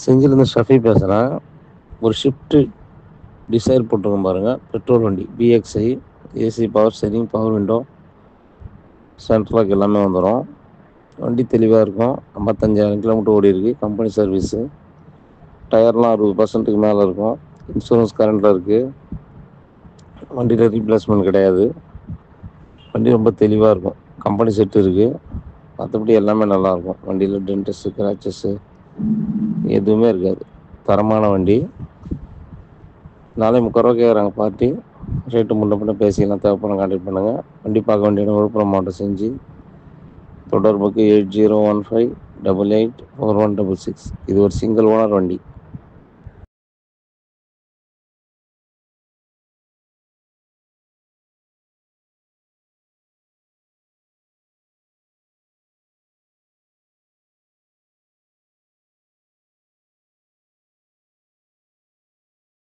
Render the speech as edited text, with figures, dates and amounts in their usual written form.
செஞ்சிலேருந்து ஷஃபி பேசுகிறேன். ஒரு shift desire போட்டிருக்கோம் பாருங்கள், பெட்ரோல் வண்டி VXI, AC, power steering, power window, central lock எல்லாமே வந்துடும். வண்டி தெளிவாக இருக்கும். 55,000 கிலோமீட்டர் ஓடி இருக்குது. Company service. டயர்லாம் 60% மேலே இருக்கும். இன்சூரன்ஸ் கரண்டில் இருக்குது. வண்டியில் ரீப்ளேஸ்மெண்ட் கிடையாது. வண்டி ரொம்ப தெளிவாக இருக்கும். கம்பெனி செட்டு இருக்குது. மற்றபடி எல்லாமே நல்லாயிருக்கும். வண்டியில் டென்டஸ்ஸு, கிராச்சஸ்ஸு எதுவுமே இருக்காது. தரமான வண்டி. 4,340,000 கேட்குறாங்க பார்ட்டி. ரேட்டு முன்ன பின்ன பேசிக்கலாம். தேவைப்படும் கான்டாக்ட் பண்ணுங்கள். வண்டி பார்க்க வேண்டிய இடம் விழுப்புரம் மாவட்டம் செஞ்சு. தொடர்புக்கு 8015884166. இது ஒரு சிங்கிள் ஓனர் வண்டி.